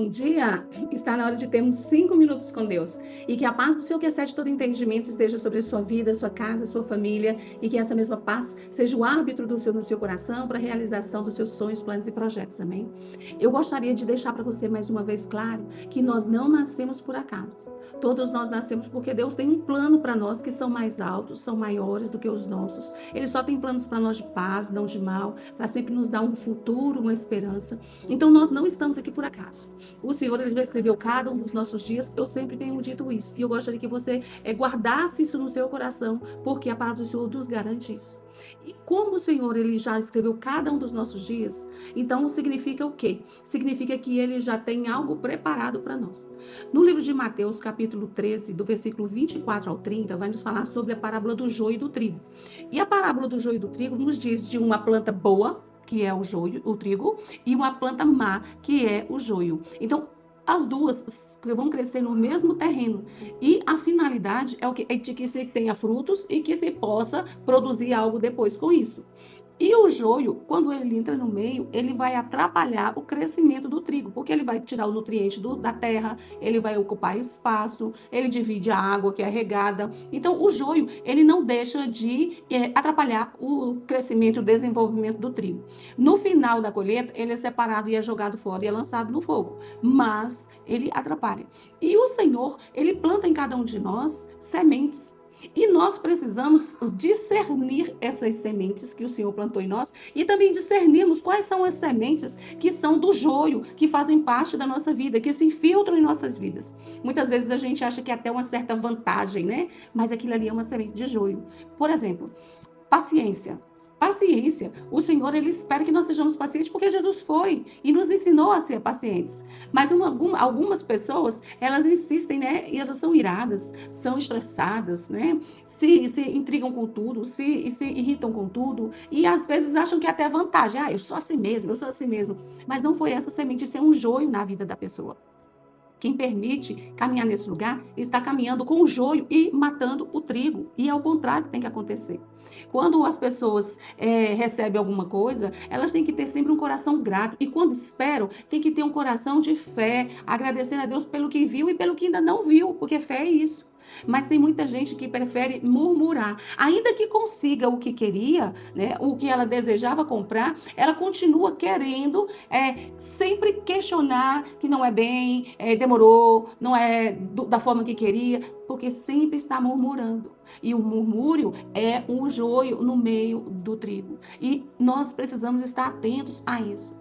Bom dia! Está na hora de termos 5 minutos com Deus. E que a paz do Senhor, que excede todo entendimento, esteja sobre a sua vida, sua casa, sua família. E que essa mesma paz seja o árbitro do Senhor no seu coração para a realização dos seus sonhos, planos e projetos. Amém? Eu gostaria de deixar para você mais uma vez claro que nós não nascemos por acaso. Todos nós nascemos porque Deus tem um plano para nós que são mais altos, são maiores do que os nossos. Ele só tem planos para nós de paz, não de mal, para sempre nos dar um futuro, uma esperança. Então nós não estamos aqui por acaso. O Senhor, ele já escreveu cada um dos nossos dias. Eu sempre tenho dito isso. E eu gostaria que você guardasse isso no seu coração, porque a palavra do Senhor nos garante isso. E como o Senhor, ele já escreveu cada um dos nossos dias, então significa o quê? Significa que ele já tem algo preparado para nós. No livro de Mateus, capítulo 13, do versículo 24 ao 30, vai nos falar sobre a parábola do joio e do trigo. E a parábola do joio e do trigo nos diz de uma planta boa, que é o joio, o trigo, e uma planta má, que é o joio. Então, as duas vão crescer no mesmo terreno. E a finalidade é de que se tenha frutos e que se possa produzir algo depois com isso. E o joio, quando ele entra no meio, ele vai atrapalhar o crescimento do trigo, porque ele vai tirar o nutriente da terra, ele vai ocupar espaço, ele divide a água que é regada. Então, o joio, ele não deixa de atrapalhar o crescimento e o desenvolvimento do trigo. No final da colheita, ele é separado e é jogado fora e é lançado no fogo, mas ele atrapalha. E o Senhor, ele planta em cada um de nós sementes. E nós precisamos discernir essas sementes que o Senhor plantou em nós e também discernirmos quais são as sementes que são do joio, que fazem parte da nossa vida, que se infiltram em nossas vidas. Muitas vezes a gente acha que é até uma certa vantagem, né? Mas aquilo ali é uma semente de joio. Por exemplo, paciência. Paciência. O Senhor, ele espera que nós sejamos pacientes porque Jesus foi e nos ensinou a ser pacientes. Mas algumas pessoas, elas insistem, né? E elas são iradas, são estressadas, né? Se intrigam com tudo, se irritam com tudo e às vezes acham que é até vantagem. Ah, eu sou assim mesmo, eu sou assim mesmo. Mas não foi essa semente ser um joio na vida da pessoa. Quem permite caminhar nesse lugar está caminhando com o joio e matando o trigo. E é o contrário que tem que acontecer. Quando as pessoas recebem alguma coisa, elas têm que ter sempre um coração grato. E quando esperam, tem que ter um coração de fé, agradecendo a Deus pelo que viu e pelo que ainda não viu, porque fé é isso. Mas tem muita gente que prefere murmurar. Ainda que consiga o que queria, né, o que ela desejava comprar, ela continua querendo sempre questionar que não é bem, demorou, não é da forma que queria, porque sempre está murmurando. E o murmúrio é um joio no meio do trigo. E nós precisamos estar atentos a isso.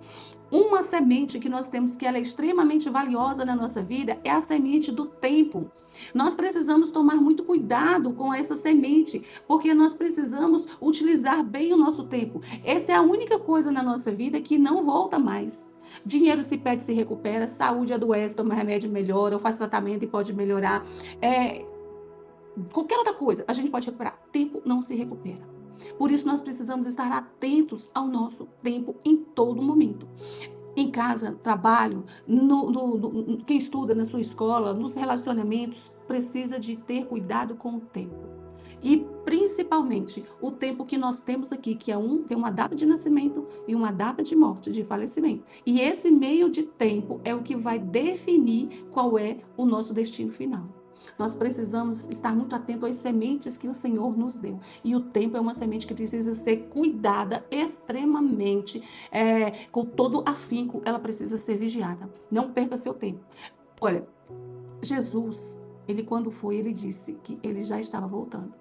Uma semente que nós temos que ela é extremamente valiosa na nossa vida é a semente do tempo. Nós precisamos tomar muito cuidado com essa semente, porque nós precisamos utilizar bem o nosso tempo. Essa é a única coisa na nossa vida que não volta mais. Dinheiro se perde, se recupera, saúde adoece, toma remédio, melhora, ou faz tratamento e pode melhorar. Qualquer outra coisa, a gente pode recuperar. Tempo não se recupera. Por isso, nós precisamos estar atentos ao nosso tempo em todo momento. Em casa, trabalho, quem estuda na sua escola, nos relacionamentos, precisa de ter cuidado com o tempo. E principalmente o tempo que nós temos aqui, que tem uma data de nascimento e uma data de morte, de falecimento. E esse meio de tempo é o que vai definir qual é o nosso destino final. Nós precisamos estar muito atentos às sementes que o Senhor nos deu. E o tempo é uma semente que precisa ser cuidada extremamente, com todo afinco, ela precisa ser vigiada. Não perca seu tempo. Olha, Jesus, ele quando foi, ele disse que ele já estava voltando.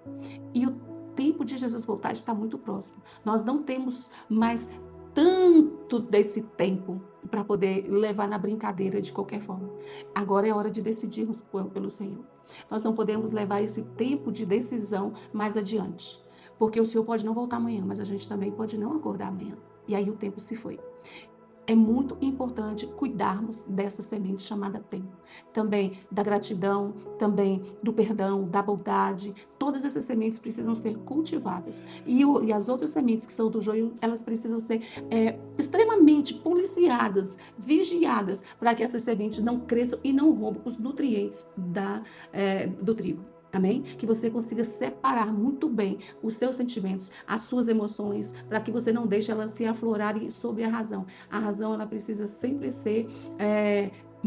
E o tempo de Jesus voltar está muito próximo. Nós não temos mais tanto desse tempo para poder levar na brincadeira de qualquer forma. Agora é hora de decidirmos pelo Senhor. Nós não podemos levar esse tempo de decisão mais adiante, porque o Senhor pode não voltar amanhã, mas a gente também pode não acordar amanhã. E aí o tempo se foi. É muito importante cuidarmos dessa semente chamada tempo. Também da gratidão, também do perdão, da bondade. Todas essas sementes precisam ser cultivadas. E as outras sementes que são do joio, elas precisam ser extremamente policiadas, vigiadas, para que essas sementes não cresçam e não roubem os nutrientes do trigo. Amém? Que você consiga separar muito bem os seus sentimentos, as suas emoções, para que você não deixe elas se aflorarem sobre a razão. A razão, ela precisa sempre ser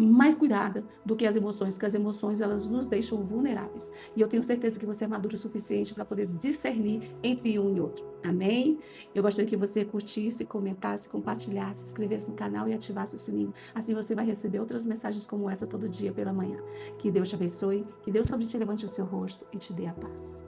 mais cuidada do que as emoções, porque as emoções elas nos deixam vulneráveis. E eu tenho certeza que você é maduro o suficiente para poder discernir entre um e outro. Amém? Eu gostaria que você curtisse, comentasse, compartilhasse, se inscrevesse no canal e ativasse o sininho. Assim você vai receber outras mensagens como essa todo dia pela manhã. Que Deus te abençoe, que Deus sobre te levante o seu rosto e te dê a paz.